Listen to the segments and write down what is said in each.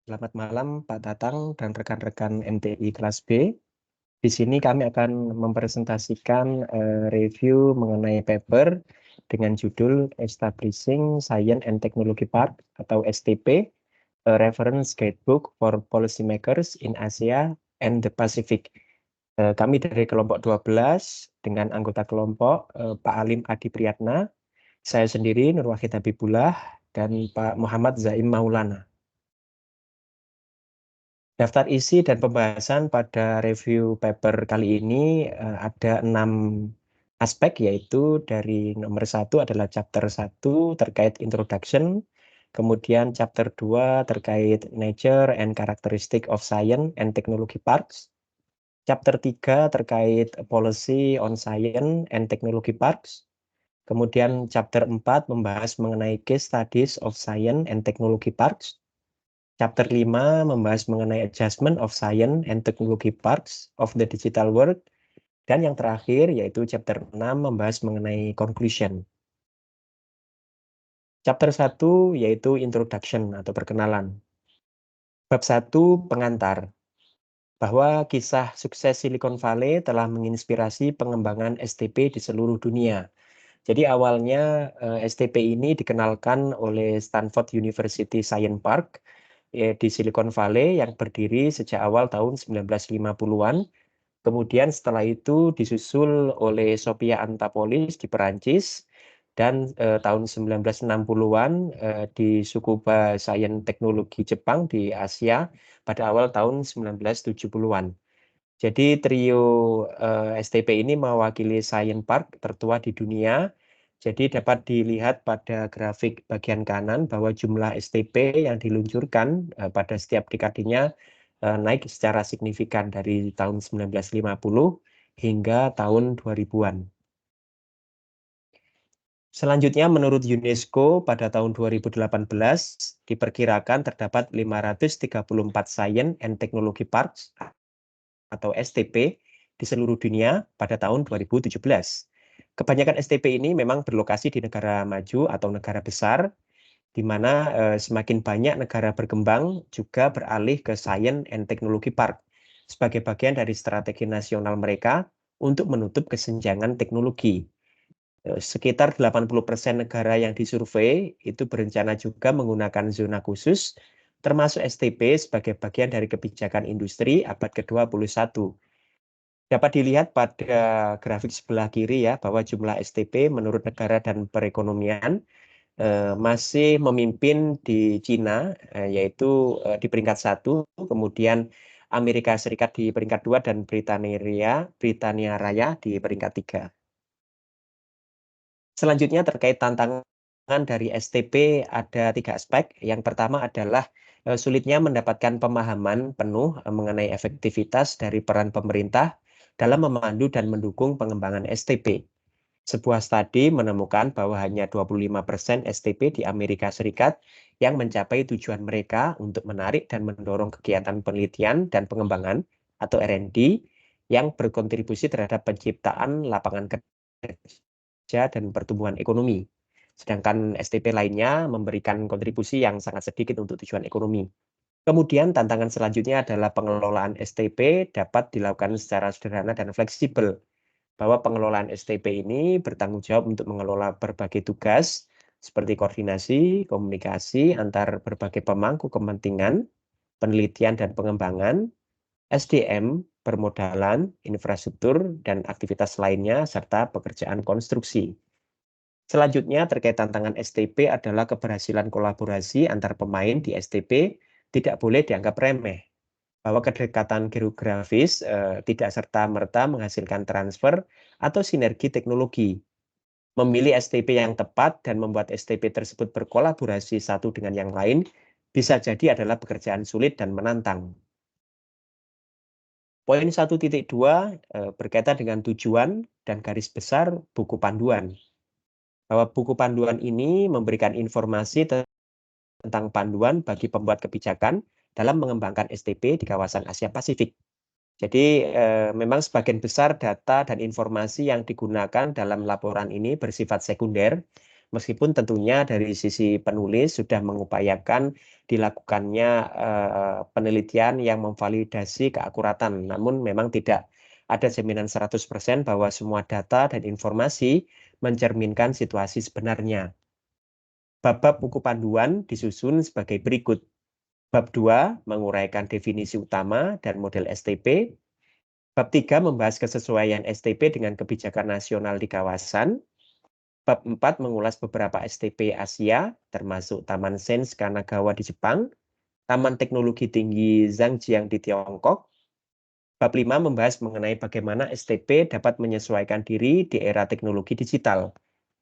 Selamat malam Pak Tatang dan rekan-rekan MTI kelas B. Di sini kami akan mempresentasikan review mengenai paper dengan judul Establishing Science and Technology Park atau STP, a Reference Guidebook for Policymakers in Asia and the Pacific. Kami dari kelompok 12 dengan anggota kelompok Pak Alim Adi Priyatna, saya sendiri Nur Wahid Habibullah, dan Pak Muhammad Zaim Maulana. Daftar isi dan pembahasan pada review paper kali ini ada 6 aspek, yaitu dari nomor 1 adalah chapter 1 terkait introduction, kemudian chapter 2 terkait nature and characteristic of science and technology parks, chapter 3 terkait policy on science and technology parks, kemudian chapter 4 membahas mengenai case studies of science and technology parks, Chapter 5 membahas mengenai adjustment of science and technology parts of the digital world. Dan yang terakhir yaitu chapter 6 membahas mengenai conclusion. Chapter 1 yaitu introduction atau perkenalan. Bab 1 pengantar. Bahwa kisah sukses Silicon Valley telah menginspirasi pengembangan STP di seluruh dunia. Jadi awalnya STP ini dikenalkan oleh Stanford University Science Park di Silicon Valley yang berdiri sejak awal tahun 1950-an. Kemudian setelah itu disusul oleh Sophia Antipolis di Perancis, dan tahun 1960-an di Tsukuba Science Teknologi Jepang di Asia pada awal tahun 1970-an. Jadi trio STP ini mewakili Science Park tertua di dunia. Jadi dapat dilihat pada grafik bagian kanan bahwa jumlah STP yang diluncurkan pada setiap dekadenya naik secara signifikan dari tahun 1950 hingga tahun 2000-an. Selanjutnya, menurut UNESCO pada tahun 2018 diperkirakan terdapat 534 Science and Technology Parks atau STP di seluruh dunia pada tahun 2017. Kebanyakan STP ini memang berlokasi di negara maju atau negara besar, di mana semakin banyak negara berkembang juga beralih ke Science and Technology Park sebagai bagian dari strategi nasional mereka untuk menutup kesenjangan teknologi. Sekitar 80% negara yang disurvei itu berencana juga menggunakan zona khusus, termasuk STP sebagai bagian dari kebijakan industri abad ke-21. Dapat dilihat pada grafik sebelah kiri ya, bahwa jumlah STP menurut negara dan perekonomian masih memimpin di Cina, yaitu di peringkat 1, kemudian Amerika Serikat di peringkat 2, dan Britania Raya di peringkat 3. Selanjutnya terkait tantangan dari STP ada 3 aspek. Yang pertama adalah sulitnya mendapatkan pemahaman penuh mengenai efektivitas dari peran pemerintah dalam memandu dan mendukung pengembangan STP. Sebuah studi menemukan bahwa hanya 25% STP di Amerika Serikat yang mencapai tujuan mereka untuk menarik dan mendorong kegiatan penelitian dan pengembangan atau R&D yang berkontribusi terhadap penciptaan lapangan kerja dan pertumbuhan ekonomi. Sedangkan STP lainnya memberikan kontribusi yang sangat sedikit untuk tujuan ekonomi. Kemudian tantangan selanjutnya adalah pengelolaan STP dapat dilakukan secara sederhana dan fleksibel. Bahwa pengelolaan STP ini bertanggung jawab untuk mengelola berbagai tugas seperti koordinasi, komunikasi antar berbagai pemangku kepentingan, penelitian dan pengembangan, SDM, permodalan, infrastruktur, dan aktivitas lainnya, serta pekerjaan konstruksi. Selanjutnya, terkait tantangan STP adalah keberhasilan kolaborasi antar pemain di STP tidak boleh dianggap remeh. Bahwa kedekatan geografis tidak serta-merta menghasilkan transfer atau sinergi teknologi. Memilih STP yang tepat dan membuat STP tersebut berkolaborasi satu dengan yang lain bisa jadi adalah pekerjaan sulit dan menantang. Poin 1.2 berkaitan dengan tujuan dan garis besar buku panduan. Bahwa buku panduan ini memberikan informasi tentang panduan bagi pembuat kebijakan dalam mengembangkan STP di kawasan Asia Pasifik. Jadi memang sebagian besar data dan informasi yang digunakan dalam laporan ini bersifat sekunder, Meskipun tentunya dari sisi penulis sudah mengupayakan dilakukannya penelitian yang memvalidasi keakuratan, namun memang tidak ada jaminan 100% bahwa semua data dan informasi mencerminkan situasi sebenarnya. Bab-bab buku panduan disusun sebagai berikut. Bab 2 menguraikan definisi utama dan model STP. Bab 3 membahas kesesuaian STP dengan kebijakan nasional di kawasan. Bab 4 mengulas beberapa STP Asia, termasuk Taman Sains Kanagawa di Jepang, Taman Teknologi Tinggi Zhangjiang di Tiongkok. Bab 5 membahas mengenai bagaimana STP dapat menyesuaikan diri di era teknologi digital.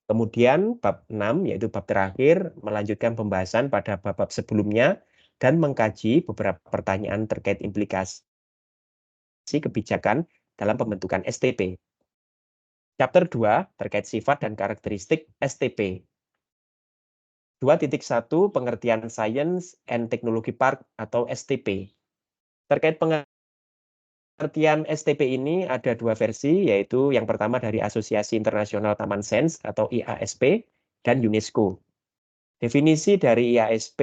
Kemudian bab 6, yaitu bab terakhir, melanjutkan pembahasan pada bab-bab sebelumnya dan mengkaji beberapa pertanyaan terkait implikasi kebijakan dalam pembentukan STP. Chapter 2 terkait sifat dan karakteristik STP. 2.1 Pengertian Science and Technology Park atau STP. Terkait pengertian STP ini ada dua versi, yaitu yang pertama dari Asosiasi Internasional Taman Sains atau IASP dan UNESCO. Definisi dari IASP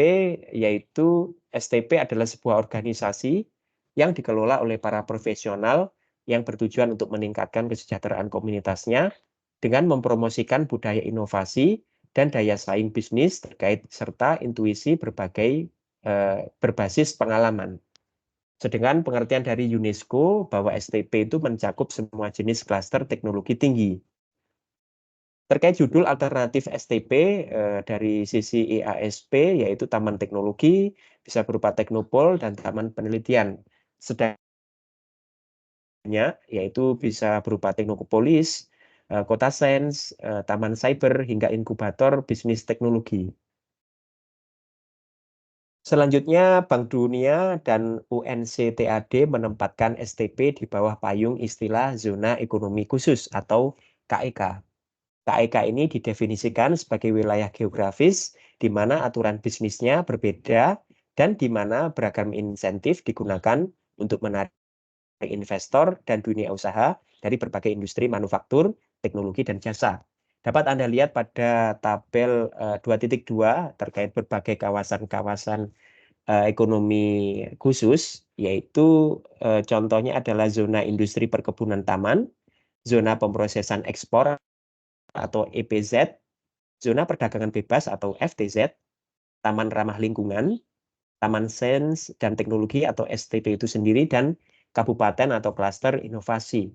yaitu STP adalah sebuah organisasi yang dikelola oleh para profesional yang bertujuan untuk meningkatkan kesejahteraan komunitasnya dengan mempromosikan budaya inovasi dan daya saing bisnis terkait serta intuisi berbasis pengalaman. Sedangkan pengertian dari UNESCO bahwa STP itu mencakup semua jenis klaster teknologi tinggi. Terkait judul alternatif STP dari sisi IASP yaitu Taman Teknologi, bisa berupa Teknopol dan Taman Penelitian. Sedangkan yaitu bisa berupa Teknopolis, Kota Sains, Taman Cyber, hingga inkubator bisnis teknologi. Selanjutnya, Bank Dunia dan UNCTAD menempatkan STP di bawah payung istilah Zona Ekonomi Khusus atau KEK. KEK ini didefinisikan sebagai wilayah geografis di mana aturan bisnisnya berbeda dan di mana beragam insentif digunakan untuk menarik investor dan dunia usaha dari berbagai industri manufaktur, teknologi, dan jasa. Dapat Anda lihat pada tabel 2.2 terkait berbagai kawasan-kawasan ekonomi khusus, yaitu contohnya adalah zona industri perkebunan taman, zona pemrosesan ekspor atau EPZ, zona perdagangan bebas atau FTZ, taman ramah lingkungan, taman sains dan teknologi atau STP itu sendiri, dan kabupaten atau klaster inovasi.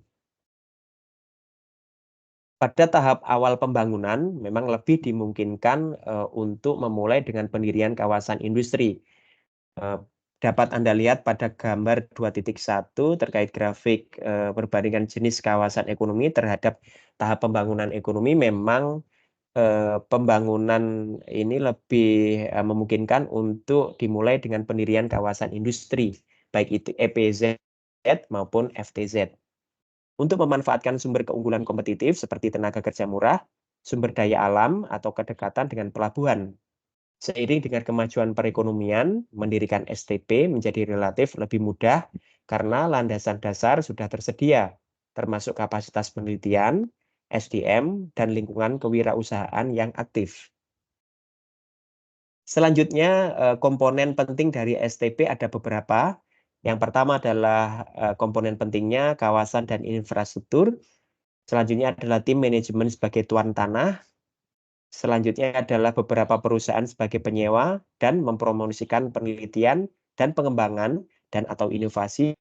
Pada tahap awal pembangunan, memang lebih dimungkinkan untuk memulai dengan pendirian kawasan industri. Dapat Anda lihat pada gambar 2.1 terkait grafik perbandingan jenis kawasan ekonomi terhadap tahap pembangunan ekonomi. Memang pembangunan ini lebih memungkinkan untuk dimulai dengan pendirian kawasan industri, baik itu EPZ maupun FTZ. Untuk memanfaatkan sumber keunggulan kompetitif seperti tenaga kerja murah, sumber daya alam, atau kedekatan dengan pelabuhan. Seiring dengan kemajuan perekonomian, mendirikan STP menjadi relatif lebih mudah karena landasan dasar sudah tersedia, termasuk kapasitas penelitian, SDM, dan lingkungan kewirausahaan yang aktif. Selanjutnya, komponen penting dari STP ada beberapa. Yang pertama adalah komponen pentingnya kawasan dan infrastruktur. Selanjutnya adalah tim manajemen sebagai tuan tanah. Selanjutnya adalah beberapa perusahaan sebagai penyewa dan mempromosikan penelitian dan pengembangan dan atau inovasi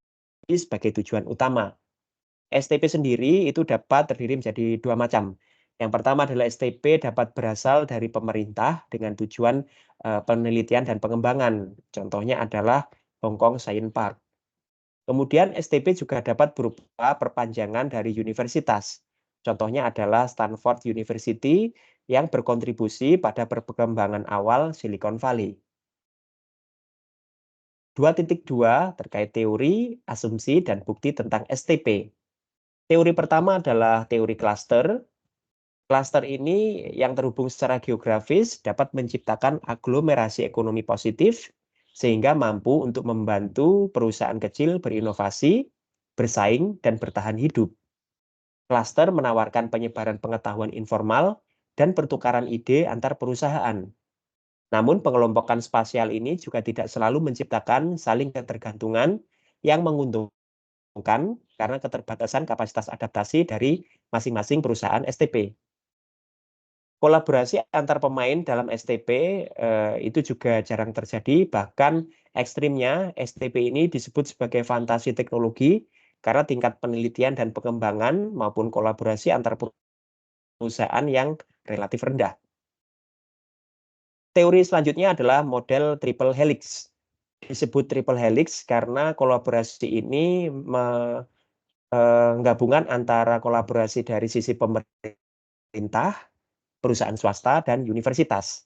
sebagai tujuan utama. STP sendiri itu dapat terdiri menjadi dua macam. Yang pertama adalah STP dapat berasal dari pemerintah dengan tujuan penelitian dan pengembangan. Contohnya adalah Hong Kong Science Park. Kemudian STP juga dapat berupa perpanjangan dari universitas. Contohnya adalah Stanford University yang berkontribusi pada perkembangan awal Silicon Valley. 2.2 terkait teori, asumsi, dan bukti tentang STP. Teori pertama adalah teori klaster. Klaster ini yang terhubung secara geografis dapat menciptakan aglomerasi ekonomi positif sehingga mampu untuk membantu perusahaan kecil berinovasi, bersaing, dan bertahan hidup. Klaster menawarkan penyebaran pengetahuan informal dan pertukaran ide antar perusahaan. Namun pengelompokan spasial ini juga tidak selalu menciptakan saling ketergantungan yang menguntungkan karena keterbatasan kapasitas adaptasi dari masing-masing perusahaan STP. Kolaborasi antar pemain dalam STP itu juga jarang terjadi, bahkan ekstrimnya STP ini disebut sebagai fantasi teknologi karena tingkat penelitian dan pengembangan maupun kolaborasi antar perusahaan yang relatif rendah. Teori selanjutnya adalah model triple helix. Disebut triple helix karena kolaborasi ini gabungan antara kolaborasi dari sisi pemerintah, perusahaan swasta, dan universitas.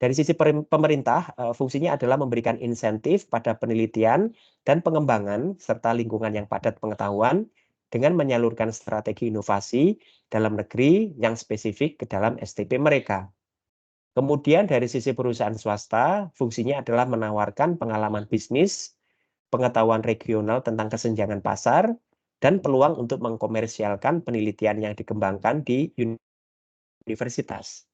Dari sisi pemerintah, fungsinya adalah memberikan insentif pada penelitian dan pengembangan serta lingkungan yang padat pengetahuan dengan menyalurkan strategi inovasi dalam negeri yang spesifik ke dalam STP mereka. Kemudian dari sisi perusahaan swasta, fungsinya adalah menawarkan pengalaman bisnis, pengetahuan regional tentang kesenjangan pasar, dan peluang untuk mengkomersialkan penelitian yang dikembangkan di universitas.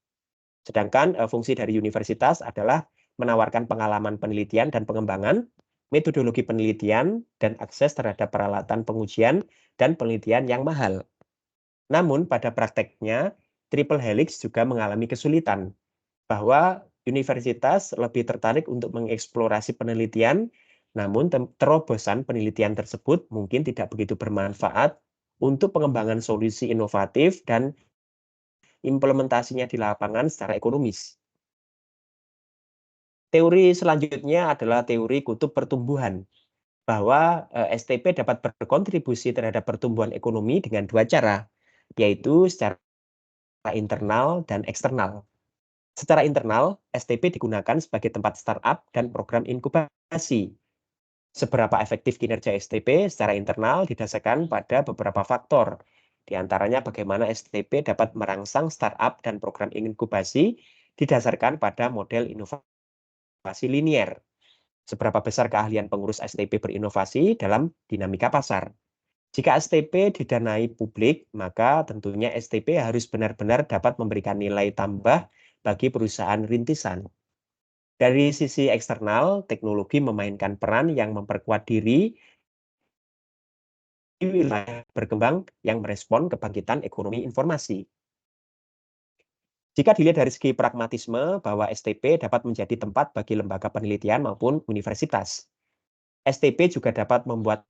Sedangkan fungsi dari universitas adalah menawarkan pengalaman penelitian dan pengembangan, metodologi penelitian, dan akses terhadap peralatan pengujian dan penelitian yang mahal. Namun pada prakteknya, triple helix juga mengalami kesulitan, bahwa universitas lebih tertarik untuk mengeksplorasi penelitian, namun terobosan penelitian tersebut mungkin tidak begitu bermanfaat untuk pengembangan solusi inovatif dan implementasinya di lapangan secara ekonomis. Teori selanjutnya adalah teori kutub pertumbuhan, bahwa STP dapat berkontribusi terhadap pertumbuhan ekonomi dengan dua cara, yaitu secara internal dan eksternal. Secara internal, STP digunakan sebagai tempat startup dan program inkubasi. Seberapa efektif kinerja STP secara internal didasarkan pada beberapa faktor. Di antaranya bagaimana STP dapat merangsang startup dan program inkubasi didasarkan pada model inovasi linier. Seberapa besar keahlian pengurus STP berinovasi dalam dinamika pasar. Jika STP didanai publik, maka tentunya STP harus benar-benar dapat memberikan nilai tambah bagi perusahaan rintisan. Dari sisi eksternal, teknologi memainkan peran yang memperkuat diri di wilayah berkembang yang merespon kebangkitan ekonomi informasi. Jika dilihat dari segi pragmatisme, bahwa STP dapat menjadi tempat bagi lembaga penelitian maupun universitas. STP juga dapat membuat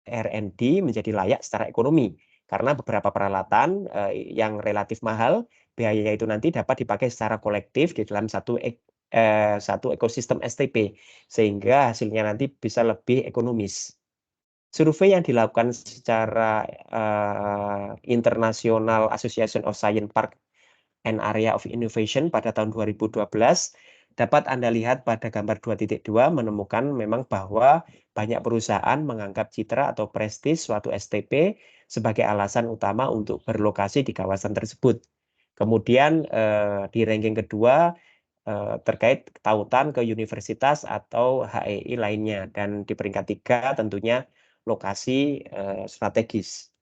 R&D menjadi layak secara ekonomi, karena beberapa peralatan yang relatif mahal, biayanya itu nanti dapat dipakai secara kolektif di dalam satu ekosistem STP, sehingga hasilnya nanti bisa lebih ekonomis. Survei yang dilakukan secara internasional Association of Science Park and Area of Innovation pada tahun 2012, dapat Anda lihat pada gambar 2.2 menemukan memang bahwa banyak perusahaan menganggap citra atau prestis suatu STP sebagai alasan utama untuk berlokasi di kawasan tersebut. Kemudian di ranking kedua terkait tautan ke universitas atau HEI lainnya, dan di peringkat 3 tentunya lokasi strategis.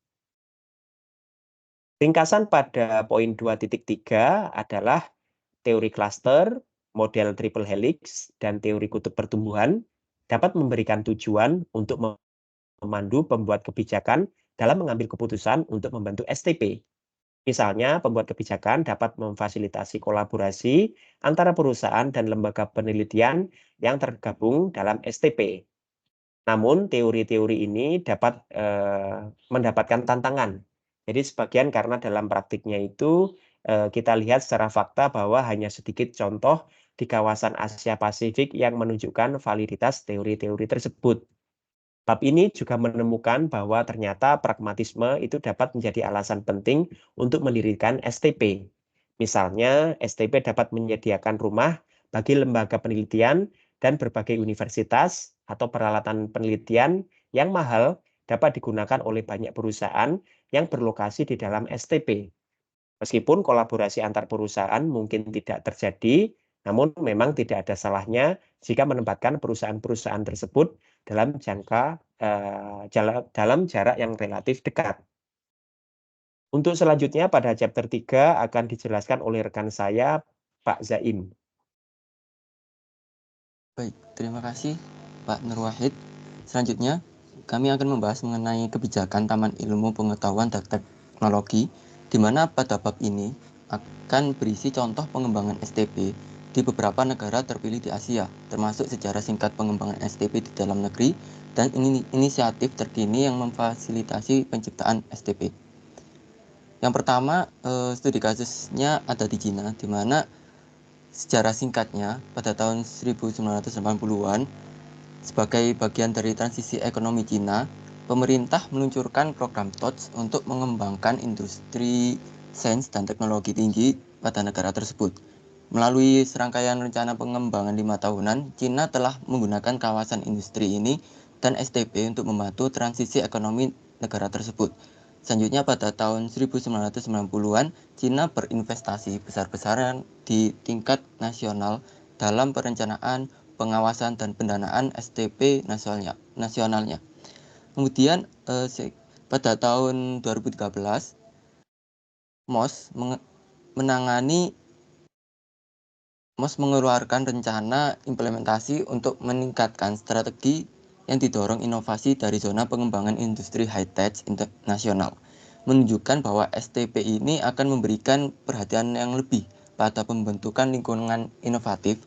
Ringkasan pada poin 2.3 adalah teori klaster, model triple helix, dan teori kutub pertumbuhan dapat memberikan tujuan untuk memandu pembuat kebijakan dalam mengambil keputusan untuk membantu STP. Misalnya, pembuat kebijakan dapat memfasilitasi kolaborasi antara perusahaan dan lembaga penelitian yang tergabung dalam STP. Namun, teori-teori ini dapat mendapatkan tantangan. Jadi, sebagian karena dalam praktiknya itu kita lihat secara fakta bahwa hanya sedikit contoh di kawasan Asia Pasifik yang menunjukkan validitas teori-teori tersebut. Bab ini juga menemukan bahwa ternyata pragmatisme itu dapat menjadi alasan penting untuk mendirikan STP. Misalnya, STP dapat menyediakan rumah bagi lembaga penelitian dan berbagai universitas atau peralatan penelitian yang mahal dapat digunakan oleh banyak perusahaan yang berlokasi di dalam STP. Meskipun kolaborasi antar perusahaan mungkin tidak terjadi, namun memang tidak ada salahnya jika menempatkan perusahaan-perusahaan tersebut dalam jarak yang relatif dekat. Untuk selanjutnya pada chapter 3 akan dijelaskan oleh rekan saya, Pak Zaim. Baik, terima kasih Pak Nur Wahid. Selanjutnya, kami akan membahas mengenai kebijakan Taman Ilmu Pengetahuan dan Teknologi, di mana pada bab ini akan berisi contoh pengembangan STP di beberapa negara terpilih di Asia, termasuk sejarah singkat pengembangan STP di dalam negeri dan inisiatif terkini yang memfasilitasi penciptaan STP. Yang pertama, studi kasusnya ada di Cina, di mana sejarah singkatnya pada tahun 1980-an, sebagai bagian dari transisi ekonomi Cina, pemerintah meluncurkan program TOTS untuk mengembangkan industri sains dan teknologi tinggi pada negara tersebut. Melalui serangkaian rencana pengembangan 5 tahunan, Cina telah menggunakan kawasan industri ini dan STP untuk membantu transisi ekonomi negara tersebut. Selanjutnya pada tahun 1990-an, Cina berinvestasi besar-besaran di tingkat nasional dalam perencanaan, pengawasan, dan pendanaan STP nasionalnya. Kemudian pada tahun 2013, MOS mengeluarkan rencana implementasi untuk meningkatkan strategi yang didorong inovasi dari zona pengembangan industri high-tech internasional, menunjukkan bahwa STP ini akan memberikan perhatian yang lebih pada pembentukan lingkungan inovatif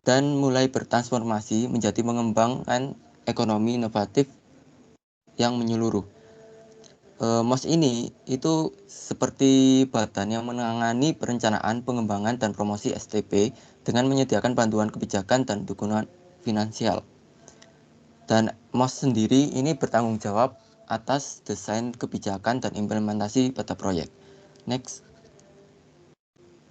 dan mulai bertransformasi menjadi mengembangkan ekonomi inovatif yang menyeluruh. MOS ini itu seperti badan yang menangani perencanaan, pengembangan, dan promosi STP dengan menyediakan bantuan kebijakan dan dukungan finansial. Dan MOS sendiri ini bertanggung jawab atas desain kebijakan dan implementasi pada proyek. Next.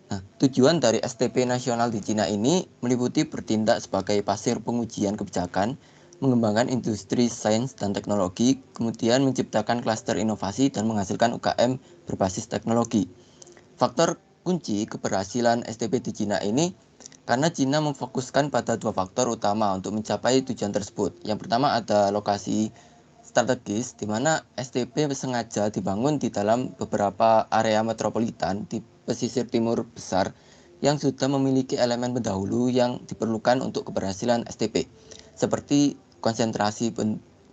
Nah, tujuan dari STP nasional di Cina ini meliputi bertindak sebagai pasir pengujian kebijakan, mengembangkan industri sains dan teknologi, kemudian menciptakan klaster inovasi dan menghasilkan UKM berbasis teknologi. Faktor kunci keberhasilan STP di Cina ini karena Cina memfokuskan pada 2 faktor utama untuk mencapai tujuan tersebut. Yang pertama ada lokasi strategis, di mana STP sengaja dibangun di dalam beberapa area metropolitan di pesisir timur besar yang sudah memiliki elemen pendahulu yang diperlukan untuk keberhasilan STP, seperti konsentrasi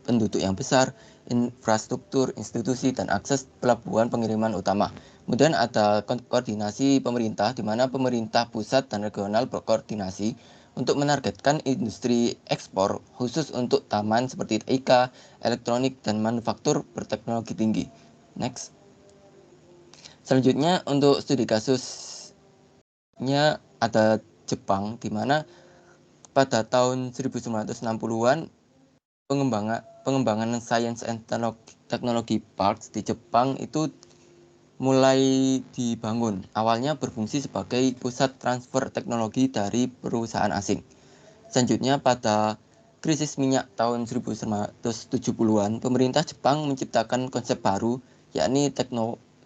penduduk yang besar, infrastruktur, institusi, dan akses pelabuhan pengiriman utama. Kemudian ada koordinasi pemerintah, di mana pemerintah pusat dan regional berkoordinasi untuk menargetkan industri ekspor khusus untuk taman seperti TIK, elektronik, dan manufaktur berteknologi tinggi. Next. Selanjutnya untuk studi kasusnya ada Jepang, di mana pada tahun 1960-an pengembangan Science and Technology Parks di Jepang itu mulai dibangun. Awalnya berfungsi sebagai pusat transfer teknologi dari perusahaan asing. Selanjutnya pada krisis minyak tahun 1970-an, pemerintah Jepang menciptakan konsep baru, yakni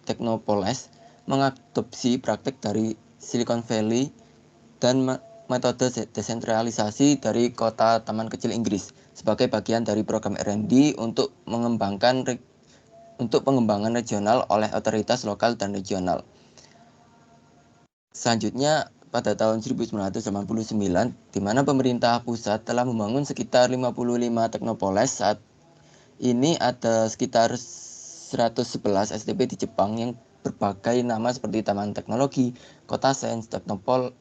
Technopolis, mengadopsi praktek dari Silicon Valley dan metode desentralisasi dari kota Taman Kecil Inggris sebagai bagian dari program R&D untuk pengembangan regional oleh otoritas lokal dan regional. Selanjutnya pada tahun 1989, di mana pemerintah pusat telah membangun sekitar 55 teknopoles. Saat ini ada sekitar 111 STP di Jepang yang berbagai nama seperti Taman Teknologi, Kota Sains, Teknopol,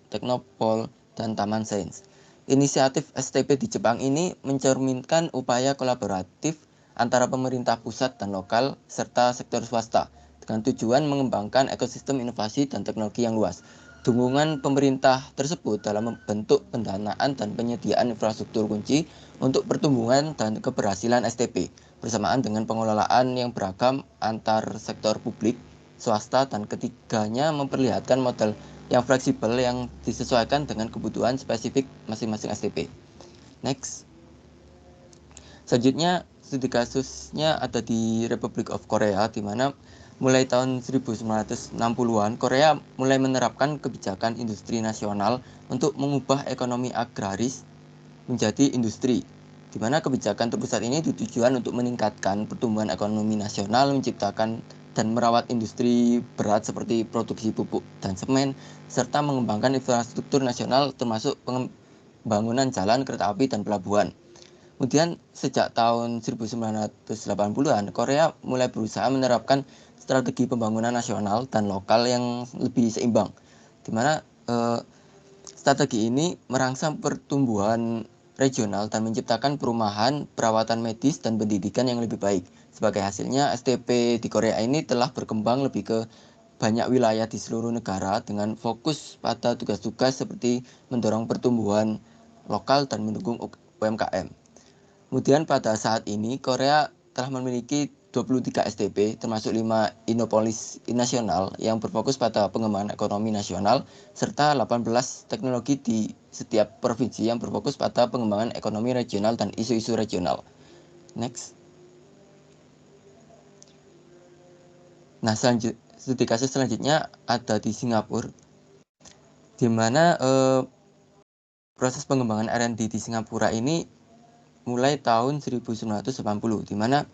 dan Taman Sains. Inisiatif STP di Jepang ini mencerminkan upaya kolaboratif antara pemerintah pusat dan lokal serta sektor swasta dengan tujuan mengembangkan ekosistem inovasi dan teknologi yang luas. Dukungan pemerintah tersebut dalam membentuk pendanaan dan penyediaan infrastruktur kunci untuk pertumbuhan dan keberhasilan STP, bersamaan dengan pengelolaan yang beragam antar sektor publik, swasta, dan ketiganya memperlihatkan model yang fleksibel yang disesuaikan dengan kebutuhan spesifik masing-masing STP. Next. Selanjutnya, studi kasusnya ada di Republic of Korea, di mana mulai tahun 1960-an, Korea mulai menerapkan kebijakan industri nasional untuk mengubah ekonomi agraris menjadi industri, di mana kebijakan terpusat ini ditujukan untuk meningkatkan pertumbuhan ekonomi nasional, menciptakan dan merawat industri berat seperti produksi pupuk dan semen, serta mengembangkan infrastruktur nasional termasuk pembangunan jalan, kereta api, dan pelabuhan. Kemudian sejak tahun 1980-an, Korea mulai berusaha menerapkan strategi pembangunan nasional dan lokal yang lebih seimbang, di mana strategi ini merangsang pertumbuhan regional dan menciptakan perumahan, perawatan medis, dan pendidikan yang lebih baik. Sebagai hasilnya, STP di Korea ini telah berkembang lebih ke banyak wilayah di seluruh negara dengan fokus pada tugas-tugas seperti mendorong pertumbuhan lokal dan mendukung UMKM. Kemudian pada saat ini Korea telah memiliki 23 STP termasuk 5 Innopolis nasional yang berfokus pada pengembangan ekonomi nasional serta 18 teknologi di setiap provinsi yang berfokus pada pengembangan ekonomi regional dan isu-isu regional. Next. Nah, studi kasus selanjutnya ada di Singapura, di mana proses pengembangan R&D di Singapura ini mulai tahun 1980, di mana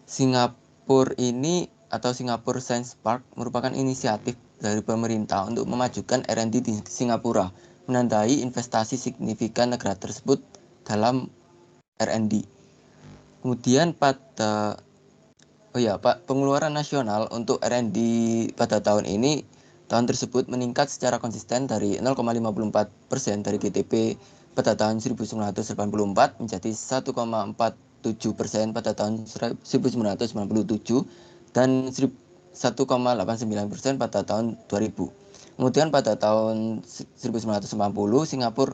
Singapura ini atau Singapore Science Park merupakan inisiatif dari pemerintah untuk memajukan R&D di Singapura, menandai investasi signifikan negara tersebut dalam R&D. Kemudian pada pengeluaran nasional untuk R&D pada tahun tersebut meningkat secara konsisten dari 0,54% dari GDP pada tahun 1984 menjadi 1,47% pada tahun 1997 dan 1,89% pada tahun 2000. Kemudian pada tahun 1990 Singapura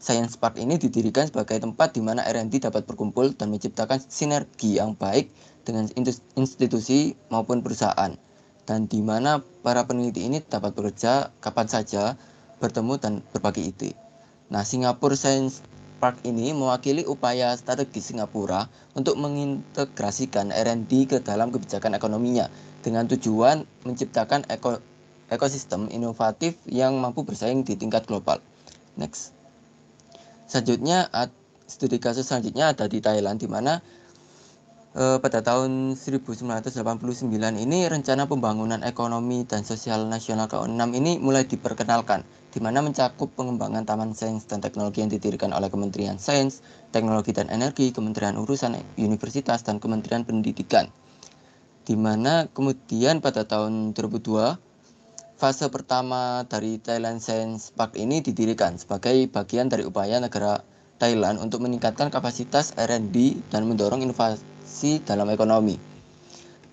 Science Park ini didirikan sebagai tempat di mana R&D dapat berkumpul dan menciptakan sinergi yang baik dengan institusi maupun perusahaan, dan di mana para peneliti ini dapat bekerja kapan saja, bertemu dan berbagi ide. Nah, Singapore Science Park ini mewakili upaya strategi Singapura untuk mengintegrasikan R&D ke dalam kebijakan ekonominya dengan tujuan menciptakan ekosistem inovatif yang mampu bersaing di tingkat global. Next. Selanjutnya, studi kasus selanjutnya ada di Thailand, di mana pada tahun 1989 ini rencana pembangunan ekonomi dan sosial nasional ke-6 ini mulai diperkenalkan, di mana mencakup pengembangan Taman Sains dan Teknologi yang didirikan oleh Kementerian Sains, Teknologi dan Energi, Kementerian Urusan Universitas, dan Kementerian Pendidikan. Di mana kemudian pada tahun 2002, fase pertama dari Thailand Science Park ini didirikan sebagai bagian dari upaya negara Thailand untuk meningkatkan kapasitas R&D dan mendorong inovasi dalam ekonomi.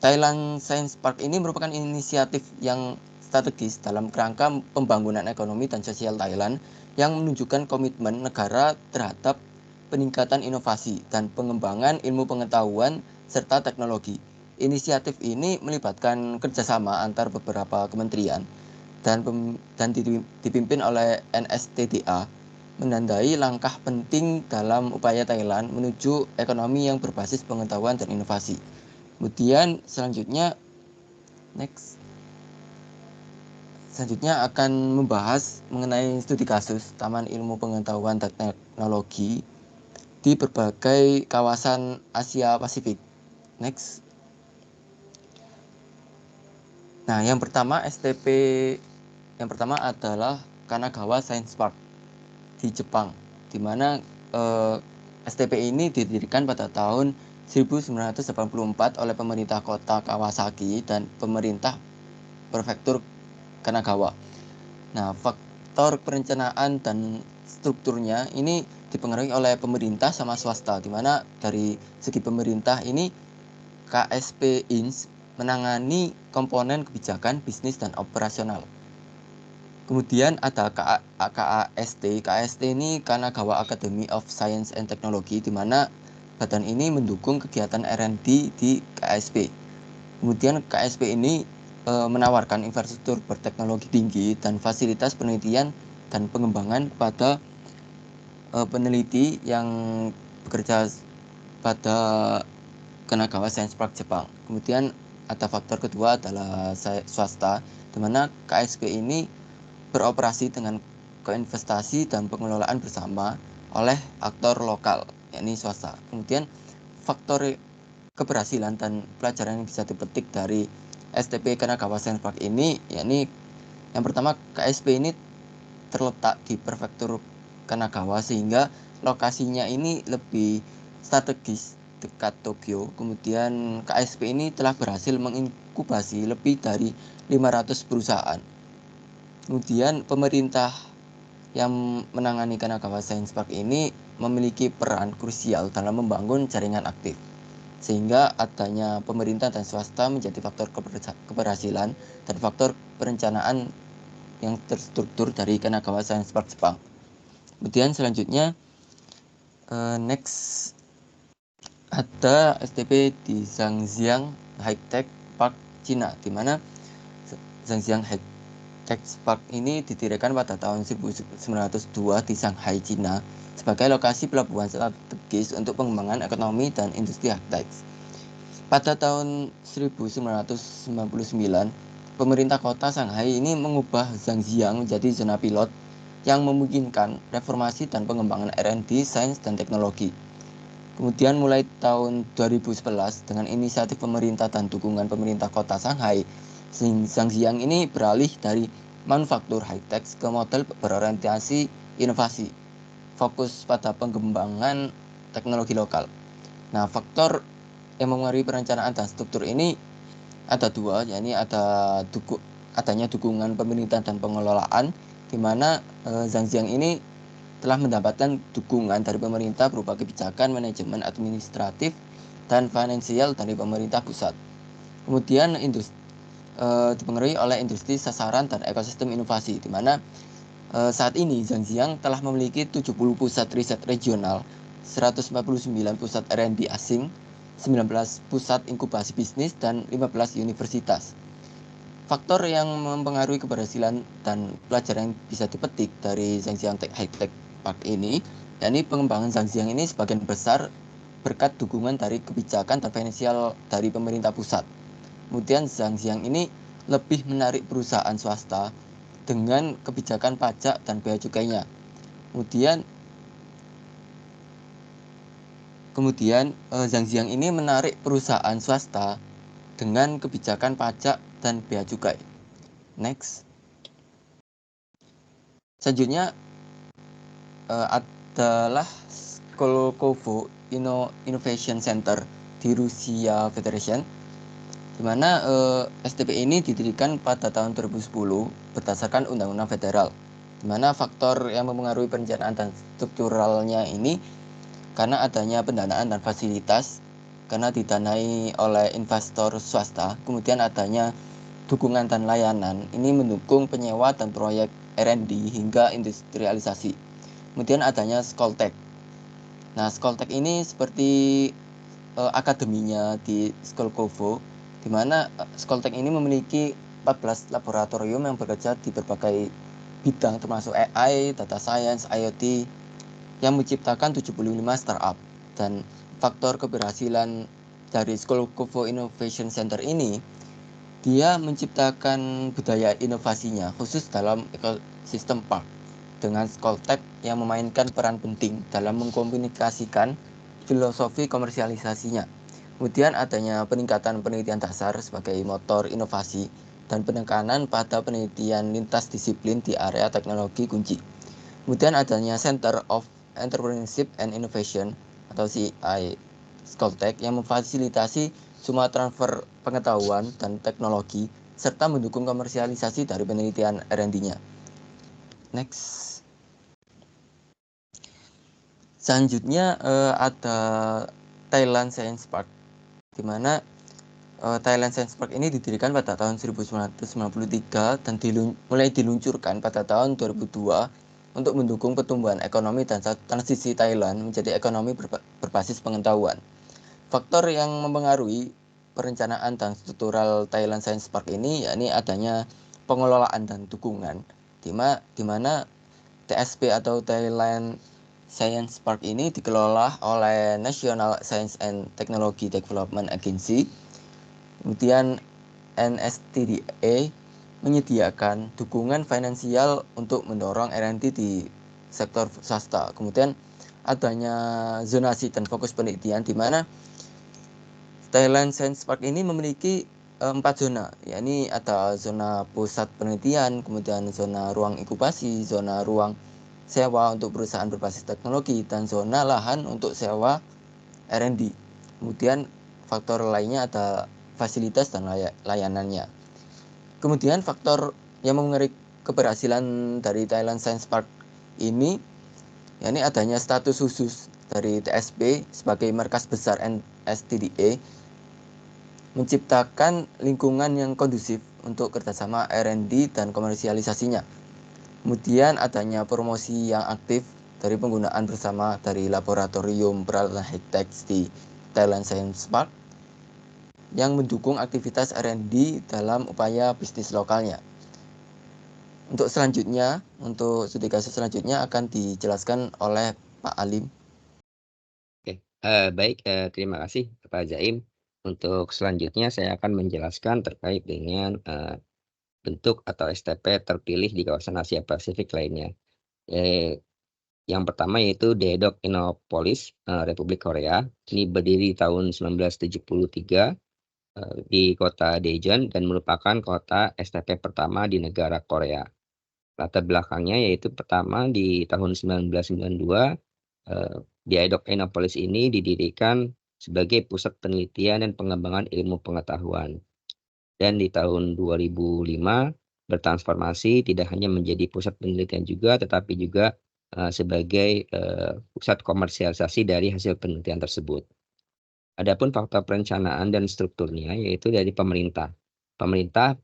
Thailand Science Park ini merupakan inisiatif yang strategis dalam kerangka pembangunan ekonomi dan sosial Thailand yang menunjukkan komitmen negara terhadap peningkatan inovasi dan pengembangan ilmu pengetahuan serta teknologi. Inisiatif ini melibatkan kerjasama antar beberapa kementerian dan dipimpin oleh NSTDA, menandai langkah penting dalam upaya Thailand menuju ekonomi yang berbasis pengetahuan dan inovasi. Kemudian selanjutnya akan membahas mengenai studi kasus Taman Ilmu Pengetahuan dan Teknologi di berbagai kawasan Asia Pasifik. Next. Nah, yang pertama adalah Kanagawa Science Park di Jepang, di mana STP ini didirikan pada tahun 1984 oleh pemerintah kota Kawasaki dan pemerintah prefektur Kanagawa. Nah, faktor perencanaan dan strukturnya ini dipengaruhi oleh pemerintah sama swasta, di mana dari segi pemerintah ini KSP INS menangani komponen kebijakan, bisnis, dan operasional. Kemudian ada KAST. KAST ini Kanagawa Academy of Science and Technology, di mana badan ini mendukung kegiatan R&D di KSP. Kemudian KSP ini menawarkan infrastruktur berteknologi tinggi dan fasilitas penelitian dan pengembangan pada peneliti yang bekerja pada Kanagawa Science Park Jepang. Kemudian ada faktor kedua adalah swasta, di mana KSP ini beroperasi dengan koinvestasi dan pengelolaan bersama oleh aktor lokal, yakni swasta. Kemudian faktor keberhasilan dan pelajaran yang bisa dipetik dari STP Kanagawa Science Park ini, yakni yang pertama KSP ini terletak di prefektur Kanagawa sehingga lokasinya ini lebih strategis dekat Tokyo. Kemudian KSP ini telah berhasil menginkubasi lebih dari 500 perusahaan. Kemudian pemerintah yang menangani Kanagawa Science Park ini memiliki peran krusial dalam membangun jaringan aktif, sehingga adanya pemerintah dan swasta menjadi faktor keberhasilan dan faktor perencanaan yang terstruktur dari Kanagawa Science Park Jepang. Kemudian selanjutnya next ada STP di Zhangjiang High Tech Park Cina, di mana Zhangjiang High Tech Park ini didirikan pada tahun 1902 di Shanghai, Cina, sebagai lokasi pelabuhan strategis untuk pengembangan ekonomi dan industri high-tech. Pada tahun 1999, pemerintah kota Shanghai ini mengubah Zhangjiang menjadi zona pilot yang memungkinkan reformasi dan pengembangan R&D, sains, dan teknologi. Kemudian mulai tahun 2011 dengan inisiatif pemerintah dan dukungan pemerintah kota Shanghai, Zhangjiang ini beralih dari manufaktur high-tech ke model berorientasi inovasi, fokus pada pengembangan teknologi lokal. Nah, faktor yang mempengaruhi perencanaan dan struktur ini ada dua, yakni adanya dukungan pemerintah dan pengelolaan, di mana Zhangjiang ini telah mendapatkan dukungan dari pemerintah berupa kebijakan, manajemen administratif, dan finansial dari pemerintah pusat. Kemudian dipengaruhi oleh industri sasaran dan ekosistem inovasi, di mana saat ini Zhangjiang telah memiliki 70 pusat riset regional, 149 pusat R&D asing, 19 pusat inkubasi bisnis, dan 15 universitas. Faktor yang mempengaruhi keberhasilan dan pelajaran yang bisa dipetik dari Zhangjiang High Tech Park ini, yakni pengembangan Zhangjiang ini sebagian besar berkat dukungan dari kebijakan dan finansial dari pemerintah pusat. Kemudian Zhangjiang ini lebih menarik perusahaan swasta dengan kebijakan pajak dan bea cukainya. Kemudian Zhangjiang ini menarik perusahaan swasta dengan kebijakan pajak dan bea cukai. Next. Selanjutnya adalah Skolkovo Innovation Center di Rusia Federation, di mana STP ini didirikan pada tahun 2010 berdasarkan Undang-Undang Federal, di mana faktor yang mempengaruhi perencanaan dan strukturalnya ini karena adanya pendanaan dan fasilitas, karena didanai oleh investor swasta, kemudian adanya dukungan dan layanan, ini mendukung penyewa dan proyek R&D hingga industrialisasi. Kemudian adanya Skoltech. Nah, Skoltech ini seperti akademinya di Skolkovo, di mana Skoltech ini memiliki 14 laboratorium yang bekerja di berbagai bidang termasuk AI, data science, IoT, yang menciptakan 75 startup. Dan faktor keberhasilan dari Skolkovo Innovation Center ini, dia menciptakan budaya inovasinya khusus dalam ekosistem park, dengan Skoltech yang memainkan peran penting dalam mengkomunikasikan filosofi komersialisasinya. Kemudian adanya peningkatan penelitian dasar sebagai motor inovasi dan penekanan pada penelitian lintas disiplin di area teknologi kunci. Kemudian adanya Center of Entrepreneurship and Innovation atau CI Skoltech yang memfasilitasi semua transfer pengetahuan dan teknologi serta mendukung komersialisasi dari penelitian R&D-nya. Next. Selanjutnya ada Thailand Science Park, di mana Thailand Science Park ini didirikan pada tahun 1993 dan mulai diluncurkan pada tahun 2002 untuk mendukung pertumbuhan ekonomi dan transisi Thailand menjadi ekonomi berbasis pengetahuan. Faktor yang mempengaruhi perencanaan dan struktural Thailand Science Park ini yakni adanya pengelolaan dan dukungan, di mana TSP atau Thailand Science Park ini dikelola oleh National Science and Technology Development Agency. Kemudian NSTDA menyediakan dukungan finansial untuk mendorong R&D di sektor swasta. Kemudian adanya zonasi dan fokus penelitian, di mana Thailand Science Park ini memiliki 4 zona, yakni ada zona pusat penelitian, kemudian zona ruang inkubasi, zona ruang sewa untuk perusahaan berbasis teknologi, dan zona lahan untuk sewa R&D. Kemudian faktor lainnya ada fasilitas dan layanannya. Kemudian faktor yang mengenai keberhasilan dari Thailand Science Park ini, yakni adanya status khusus dari TSP sebagai markas besar STDA, menciptakan lingkungan yang kondusif untuk kerjasama R&D dan komersialisasinya. Kemudian adanya promosi yang aktif dari penggunaan bersama dari laboratorium peralatan high-tech di Thailand Science Park yang mendukung aktivitas R&D dalam upaya bisnis lokalnya. Untuk selanjutnya, untuk studi kasus selanjutnya akan dijelaskan oleh Pak Alim. Oke, baik, terima kasih Pak Zaim. Untuk selanjutnya saya akan menjelaskan terkait dengan bentuk atau STP terpilih di kawasan Asia Pasifik lainnya. Yang pertama yaitu Daedok Innopolis, Republik Korea. Ini berdiri tahun 1973 di kota Daejeon dan merupakan kota STP pertama di negara Korea. Latar belakangnya yaitu pertama di tahun 1992, Daedok Innopolis ini didirikan sebagai pusat penelitian dan pengembangan ilmu pengetahuan. Dan di tahun 2005 bertransformasi tidak hanya menjadi pusat penelitian juga, tetapi juga sebagai pusat komersialisasi dari hasil penelitian tersebut. Adapun faktor perencanaan dan strukturnya yaitu dari pemerintah. Pemerintah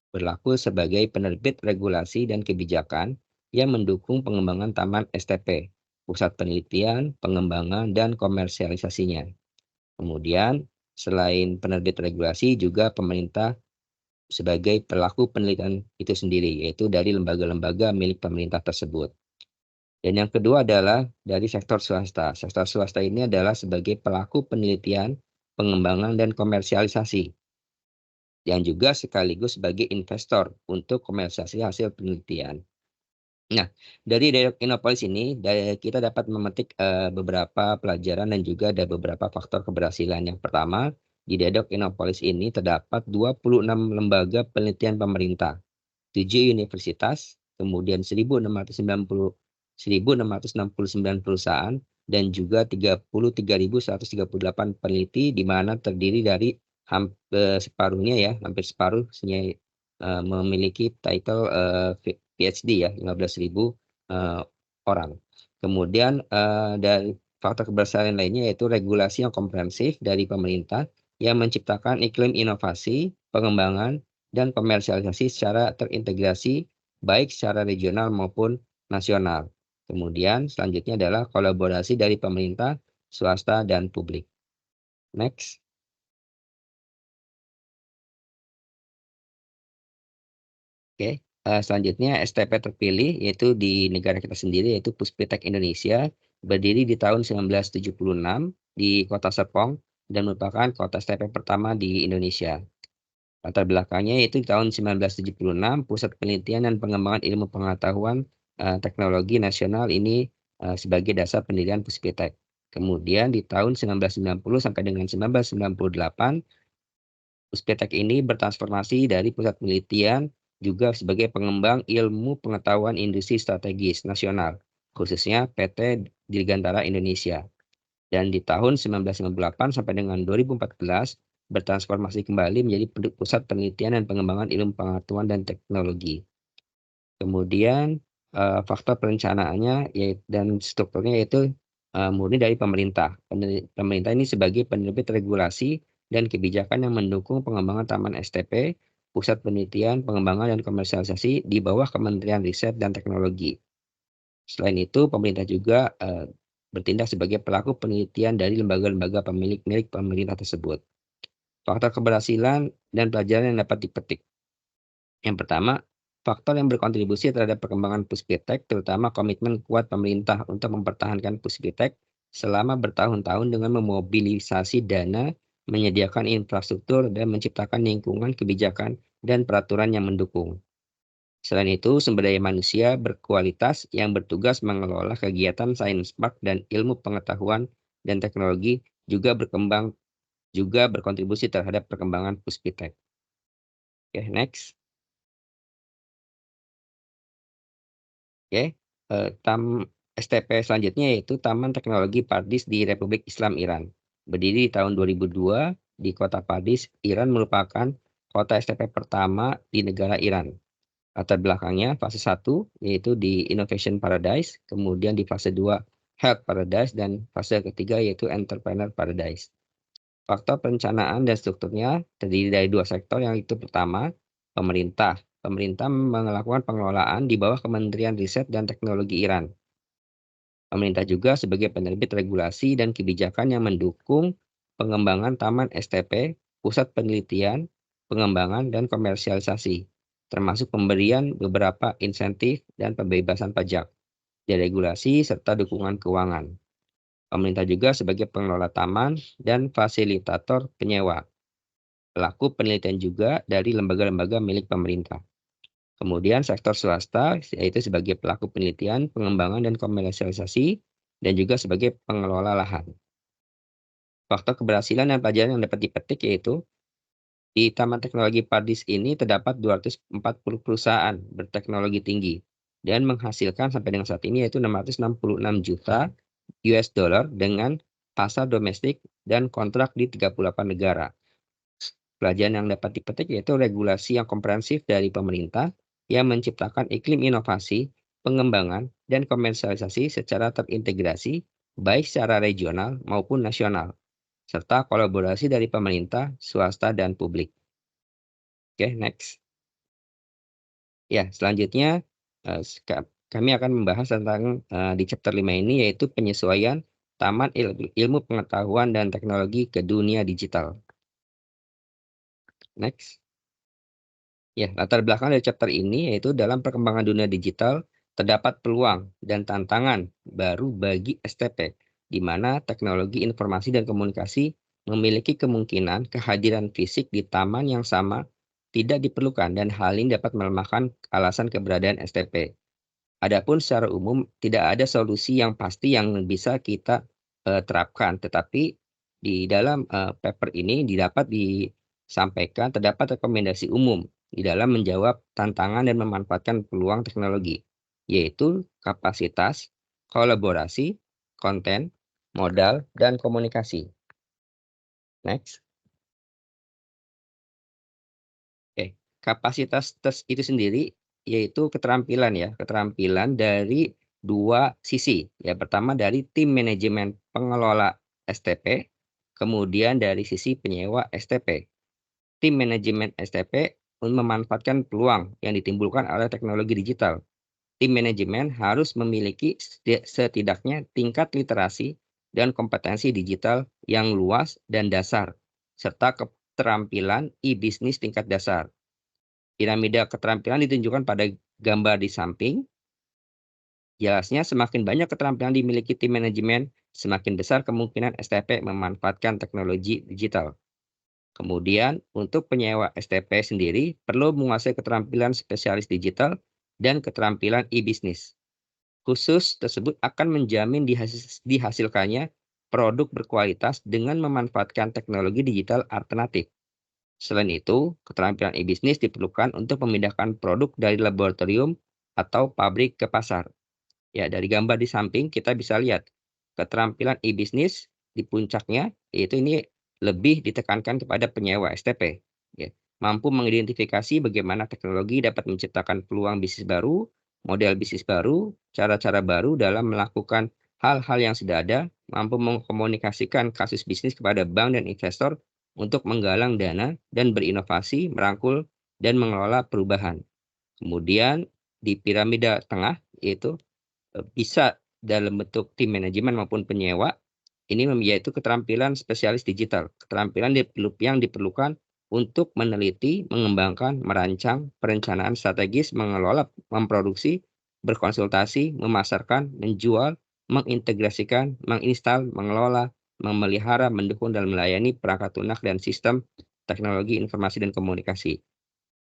berlaku sebagai penerbit regulasi dan kebijakan yang mendukung pengembangan Taman STP, pusat penelitian, pengembangan, dan komersialisasinya. Kemudian, selain penerbit regulasi, juga pemerintah sebagai pelaku penelitian itu sendiri, yaitu dari lembaga-lembaga milik pemerintah tersebut. Dan yang kedua adalah dari sektor swasta. Sektor swasta ini adalah sebagai pelaku penelitian, pengembangan, dan komersialisasi. Dan juga sekaligus sebagai investor untuk komersialisasi hasil penelitian. Nah, dari Daedok Innopolis ini kita dapat memetik beberapa pelajaran dan juga ada beberapa faktor keberhasilan. Yang pertama, di Daedok Innopolis ini terdapat 26 lembaga penelitian pemerintah, 7 universitas, kemudian 1.669 perusahaan, dan juga 33.138 peneliti, di mana terdiri dari hampir separuhnya hampir separuh memiliki title PhD 15.000 orang. Kemudian dari faktor keberhasilan lainnya yaitu regulasi yang komprehensif dari pemerintah yang menciptakan iklim inovasi, pengembangan, dan komersialisasi secara terintegrasi baik secara regional maupun nasional. Kemudian selanjutnya adalah kolaborasi dari pemerintah, swasta, dan publik. Next. Oke, selanjutnya STP terpilih yaitu di negara kita sendiri yaitu Puspitek Indonesia, berdiri di tahun 1976 di Kota Serpong dan merupakan kota STP pertama di Indonesia. Latar belakangnya yaitu di tahun 1976 Pusat Penelitian dan Pengembangan Ilmu Pengetahuan Teknologi Nasional ini sebagai dasar pendirian Puspitek. Kemudian di tahun 1990 sampai dengan 1998 Puspitek ini bertransformasi dari pusat penelitian juga sebagai pengembang ilmu pengetahuan industri strategis nasional, khususnya PT Dirgantara Indonesia. Dan di tahun 1998 sampai dengan 2014 bertransformasi kembali menjadi pusat penelitian dan pengembangan ilmu pengetahuan dan teknologi. Kemudian faktor perencanaannya dan strukturnya yaitu murni dari pemerintah. Pemerintah ini sebagai penerbit regulasi dan kebijakan yang mendukung pengembangan Taman STP, Pusat Penelitian, Pengembangan, dan Komersialisasi di bawah Kementerian Riset dan Teknologi. Selain itu, pemerintah juga bertindak sebagai pelaku penelitian dari lembaga-lembaga milik pemerintah tersebut. Faktor keberhasilan dan pelajaran yang dapat dipetik. Yang pertama, faktor yang berkontribusi terhadap perkembangan Puspitek, terutama komitmen kuat pemerintah untuk mempertahankan Puspitek selama bertahun-tahun dengan memobilisasi dana, menyediakan infrastruktur, dan menciptakan lingkungan kebijakan dan peraturan yang mendukung. Selain itu, sumber daya manusia berkualitas yang bertugas mengelola kegiatan Science Park dan ilmu pengetahuan dan teknologi juga berkontribusi terhadap perkembangan Puspitek. Oke, next. Oke, STP selanjutnya yaitu Taman Teknologi Pardis di Republik Islam Iran. Berdiri di tahun 2002 di kota Pardis, Iran merupakan kota STP pertama di negara Iran. Latar belakangnya fase 1 yaitu di Innovation Paradise, kemudian di fase 2 Health Paradise, dan fase ketiga yaitu Entrepreneur Paradise. Faktor perencanaan dan strukturnya terdiri dari 2 sektor, yang itu pertama, pemerintah. Pemerintah melakukan pengelolaan di bawah Kementerian Riset dan Teknologi Iran. Pemerintah juga sebagai penerbit regulasi dan kebijakan yang mendukung pengembangan Taman STP, pusat penelitian, pengembangan, dan komersialisasi, termasuk pemberian beberapa insentif dan pembebasan pajak, deregulasi, serta dukungan keuangan. Pemerintah juga sebagai pengelola taman dan fasilitator penyewa, pelaku penelitian juga dari lembaga-lembaga milik pemerintah. Kemudian sektor swasta yaitu sebagai pelaku penelitian, pengembangan, dan komersialisasi, dan juga sebagai pengelola lahan. Faktor keberhasilan dan pelajaran yang dapat dipetik yaitu di Taman Teknologi Pardis ini terdapat 240 perusahaan berteknologi tinggi dan menghasilkan sampai dengan saat ini yaitu 666 juta US dollar dengan pasar domestik dan kontrak di 38 negara. Pelajaran yang dapat dipetik yaitu regulasi yang komprehensif dari pemerintah yang menciptakan iklim inovasi, pengembangan, dan komersialisasi secara terintegrasi baik secara regional maupun nasional, serta kolaborasi dari pemerintah, swasta, dan publik. Oke, next. Ya, selanjutnya kami akan membahas tentang di chapter 5 ini yaitu penyesuaian Taman Ilmu Pengetahuan dan Teknologi ke dunia digital. Next. Ya, latar belakang dari chapter ini yaitu dalam perkembangan dunia digital terdapat peluang dan tantangan baru bagi STP, di mana teknologi informasi dan komunikasi memiliki kemungkinan kehadiran fisik di taman yang sama tidak diperlukan, dan hal ini dapat melemahkan alasan keberadaan STP. Adapun secara umum tidak ada solusi yang pasti yang bisa kita terapkan, tetapi di dalam paper ini dapat disampaikan terdapat rekomendasi umum di dalam menjawab tantangan dan memanfaatkan peluang teknologi, yaitu kapasitas, kolaborasi, konten, modal, dan komunikasi. Next. Oke, kapasitas itu sendiri yaitu keterampilan ya, keterampilan dari 2 sisi. Ya, pertama dari tim manajemen pengelola STP, kemudian dari sisi penyewa STP. Tim manajemen STP memanfaatkan peluang yang ditimbulkan oleh teknologi digital. Tim manajemen harus memiliki setidaknya tingkat literasi dan kompetensi digital yang luas dan dasar, serta keterampilan e-bisnis tingkat dasar. Piramida keterampilan ditunjukkan pada gambar di samping. Jelasnya, semakin banyak keterampilan dimiliki tim manajemen, semakin besar kemungkinan STP memanfaatkan teknologi digital. Kemudian, untuk penyewa STP sendiri perlu menguasai keterampilan spesialis digital dan keterampilan e-bisnis. Khusus tersebut akan menjamin dihasilkannya produk berkualitas dengan memanfaatkan teknologi digital alternatif. Selain itu, keterampilan e-bisnis diperlukan untuk memindahkan produk dari laboratorium atau pabrik ke pasar. Ya, dari gambar di samping kita bisa lihat keterampilan e-bisnis di puncaknya, yaitu ini lebih ditekankan kepada penyewa STP. Ya, mampu mengidentifikasi bagaimana teknologi dapat menciptakan peluang bisnis baru, model bisnis baru, cara-cara baru dalam melakukan hal-hal yang sudah ada, mampu mengkomunikasikan kasus bisnis kepada bank dan investor untuk menggalang dana dan berinovasi, merangkul, dan mengelola perubahan. Kemudian di piramida tengah yaitu bisa dalam bentuk tim manajemen maupun penyewa, ini yaitu keterampilan spesialis digital, keterampilan yang diperlukan untuk meneliti, mengembangkan, merancang, perencanaan strategis, mengelola, memproduksi, berkonsultasi, memasarkan, menjual, mengintegrasikan, menginstal, mengelola, memelihara, mendukung, dan melayani perangkat lunak dan sistem teknologi informasi dan komunikasi.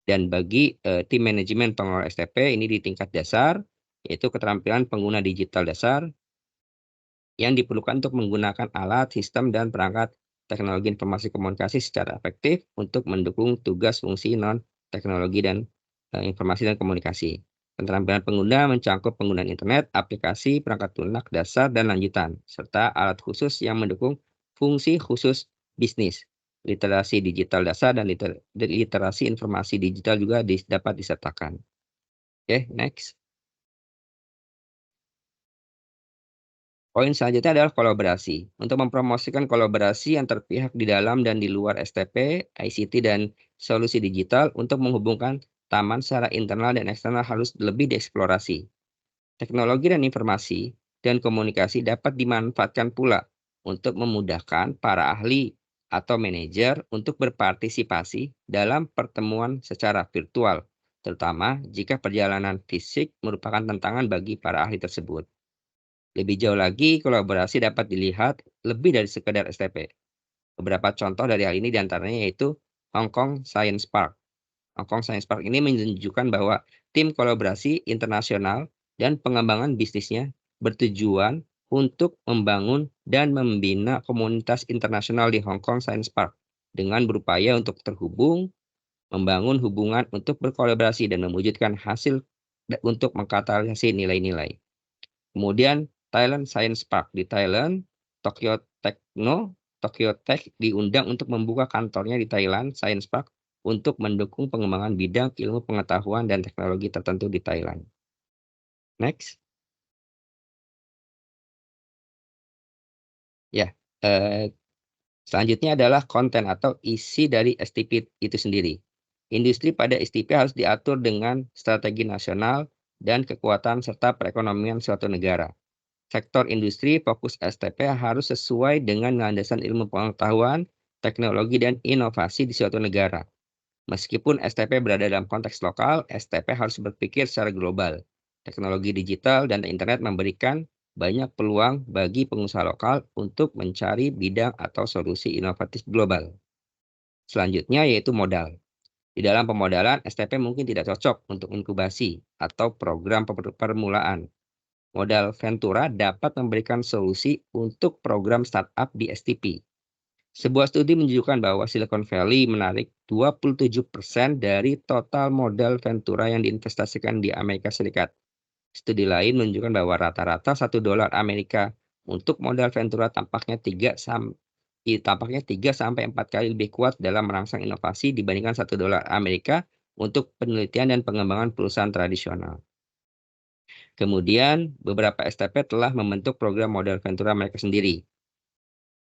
Dan bagi tim manajemen pengelola STP ini di tingkat dasar, yaitu keterampilan pengguna digital dasar yang diperlukan untuk menggunakan alat, sistem, dan perangkat teknologi informasi komunikasi secara efektif untuk mendukung tugas fungsi teknologi dan informasi dan komunikasi. Keterampilan pengguna mencakup penggunaan internet, aplikasi, perangkat lunak, dasar, dan lanjutan, serta alat khusus yang mendukung fungsi khusus bisnis. Literasi digital dasar dan literasi informasi digital juga dapat disertakan. Oke, next. Poin selanjutnya adalah kolaborasi. Untuk mempromosikan kolaborasi antar pihak di dalam dan di luar STP, ICT, dan solusi digital untuk menghubungkan taman secara internal dan eksternal harus lebih dieksplorasi. Teknologi dan informasi dan komunikasi dapat dimanfaatkan pula untuk memudahkan para ahli atau manajer untuk berpartisipasi dalam pertemuan secara virtual, terutama jika perjalanan fisik merupakan tantangan bagi para ahli tersebut. Lebih jauh lagi, kolaborasi dapat dilihat lebih dari sekedar STP. Beberapa contoh dari hal ini diantaranya yaitu Hong Kong Science Park. Hong Kong Science Park ini menunjukkan bahwa tim kolaborasi internasional dan pengembangan bisnisnya bertujuan untuk membangun dan membina komunitas internasional di Hong Kong Science Park dengan berupaya untuk terhubung, membangun hubungan untuk berkolaborasi dan mewujudkan hasil untuk mengkatalisasi nilai-nilai. Kemudian Thailand Science Park di Thailand, Tokyo Tech diundang untuk membuka kantornya di Thailand Science Park untuk mendukung pengembangan bidang ilmu pengetahuan dan teknologi tertentu di Thailand. Next. Ya, selanjutnya adalah konten atau isi dari STP itu sendiri. Industri pada STP harus diatur dengan strategi nasional dan kekuatan serta perekonomian suatu negara. Sektor industri fokus STP harus sesuai dengan landasan ilmu pengetahuan, teknologi, dan inovasi di suatu negara. Meskipun STP berada dalam konteks lokal, STP harus berpikir secara global. Teknologi digital dan internet memberikan banyak peluang bagi pengusaha lokal untuk mencari bidang atau solusi inovatif global. Selanjutnya yaitu modal. Di dalam pemodalan, STP mungkin tidak cocok untuk inkubasi atau program permulaan. Modal Ventura dapat memberikan solusi untuk program startup di STP. Sebuah studi menunjukkan bahwa Silicon Valley menarik 27% dari total modal Ventura yang diinvestasikan di Amerika Serikat. Studi lain menunjukkan bahwa rata-rata $1 Amerika untuk modal Ventura tampaknya 3 sampai 4 kali lebih kuat dalam merangsang inovasi dibandingkan $1 Amerika untuk penelitian dan pengembangan perusahaan tradisional. Kemudian, beberapa STP telah membentuk program modal Ventura mereka sendiri.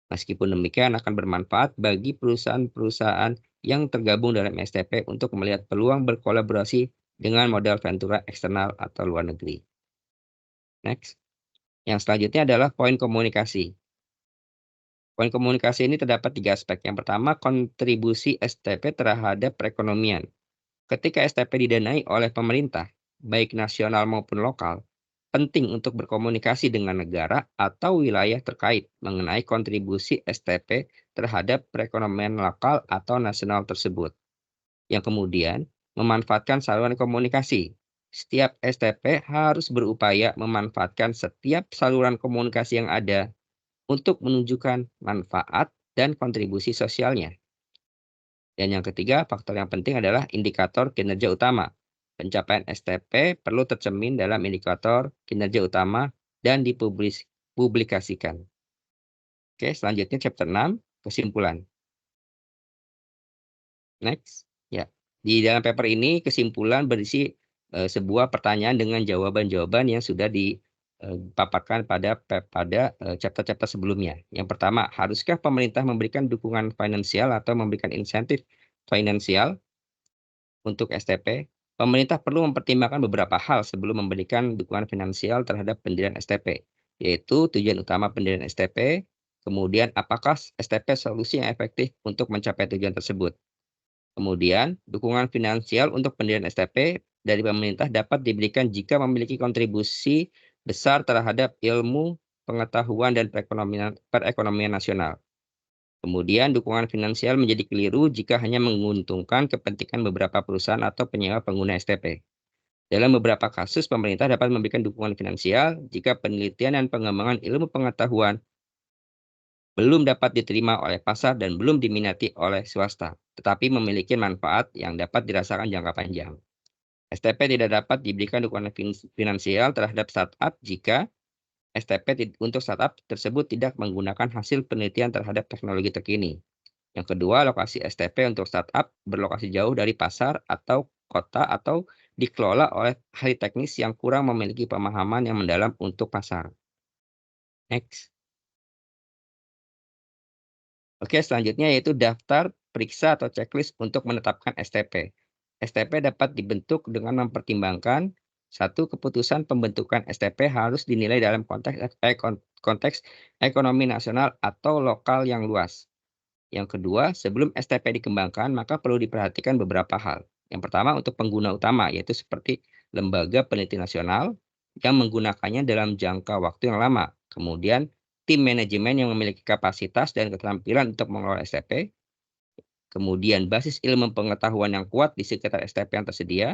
Meskipun demikian akan bermanfaat bagi perusahaan-perusahaan yang tergabung dalam STP untuk melihat peluang berkolaborasi dengan modal Ventura eksternal atau luar negeri. Next. Yang selanjutnya adalah poin komunikasi. Poin komunikasi ini terdapat 3 aspek. Yang pertama, kontribusi STP terhadap perekonomian. Ketika STP didanai oleh pemerintah, baik nasional maupun lokal, penting untuk berkomunikasi dengan negara atau wilayah terkait mengenai kontribusi STP terhadap perekonomian lokal atau nasional tersebut. Yang kemudian, memanfaatkan saluran komunikasi. Setiap STP harus berupaya memanfaatkan setiap saluran komunikasi yang ada untuk menunjukkan manfaat dan kontribusi sosialnya. Dan yang ketiga, faktor yang penting adalah indikator kinerja utama. Pencapaian STP perlu tercermin dalam indikator kinerja utama dan dipublikasikan. Oke, selanjutnya chapter 6, kesimpulan. Next. Ya. Di dalam paper ini kesimpulan berisi sebuah pertanyaan dengan jawaban-jawaban yang sudah dipaparkan pada chapter-chapter sebelumnya. Yang pertama, haruskah pemerintah memberikan dukungan finansial atau memberikan insentif finansial untuk STP? Pemerintah perlu mempertimbangkan beberapa hal sebelum memberikan dukungan finansial terhadap pendirian STP, yaitu tujuan utama pendirian STP, kemudian apakah STP solusi yang efektif untuk mencapai tujuan tersebut. Kemudian, dukungan finansial untuk pendirian STP dari pemerintah dapat diberikan jika memiliki kontribusi besar terhadap ilmu, pengetahuan, dan perekonomian nasional. Kemudian, dukungan finansial menjadi keliru jika hanya menguntungkan kepentingan beberapa perusahaan atau penyewa pengguna STP. Dalam beberapa kasus, pemerintah dapat memberikan dukungan finansial jika penelitian dan pengembangan ilmu pengetahuan belum dapat diterima oleh pasar dan belum diminati oleh swasta, tetapi memiliki manfaat yang dapat dirasakan jangka panjang. STP tidak dapat diberikan dukungan finansial terhadap startup jika STP untuk startup tersebut tidak menggunakan hasil penelitian terhadap teknologi terkini. Yang kedua, lokasi STP untuk startup berlokasi jauh dari pasar atau kota atau dikelola oleh ahli teknis yang kurang memiliki pemahaman yang mendalam untuk pasar. Next. Oke, selanjutnya yaitu daftar, periksa, atau checklist untuk menetapkan STP. STP dapat dibentuk dengan mempertimbangkan satu, keputusan pembentukan STP harus dinilai dalam konteks ekonomi nasional atau lokal yang luas. Yang kedua, sebelum STP dikembangkan, maka perlu diperhatikan beberapa hal. Yang pertama, untuk pengguna utama, yaitu seperti lembaga peneliti nasional yang menggunakannya dalam jangka waktu yang lama. Kemudian, tim manajemen yang memiliki kapasitas dan keterampilan untuk mengelola STP. Kemudian, basis ilmu pengetahuan yang kuat di sekitar STP yang tersedia.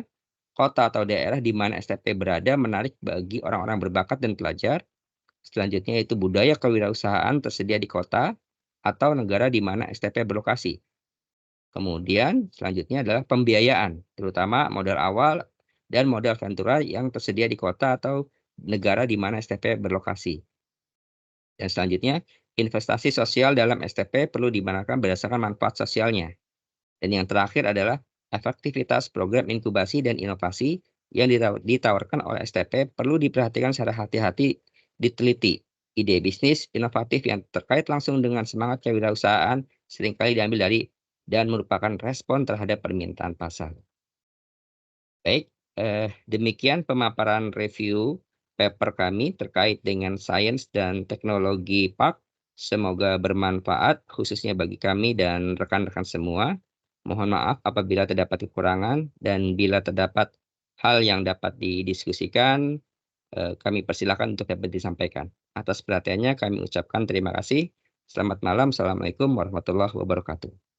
Kota atau daerah di mana STP berada menarik bagi orang-orang berbakat dan pelajar. Selanjutnya yaitu budaya kewirausahaan tersedia di kota atau negara di mana STP berlokasi. Kemudian selanjutnya adalah pembiayaan, terutama modal awal dan modal ventura yang tersedia di kota atau negara di mana STP berlokasi. Dan selanjutnya, investasi sosial dalam STP perlu dibenarkan berdasarkan manfaat sosialnya. Dan yang terakhir adalah efektivitas program inkubasi dan inovasi yang ditawarkan oleh STP perlu diperhatikan secara hati-hati, diteliti. Ide bisnis inovatif yang terkait langsung dengan semangat kewirausahaan seringkali diambil dari dan merupakan respon terhadap permintaan pasar. Baik, demikian pemaparan review paper kami terkait dengan sains dan teknologi PAK. Semoga bermanfaat khususnya bagi kami dan rekan-rekan semua. Mohon maaf apabila terdapat kekurangan dan bila terdapat hal yang dapat didiskusikan, kami persilakan untuk dapat disampaikan. Atas perhatiannya kami ucapkan terima kasih. Selamat malam. Assalamualaikum warahmatullahi wabarakatuh.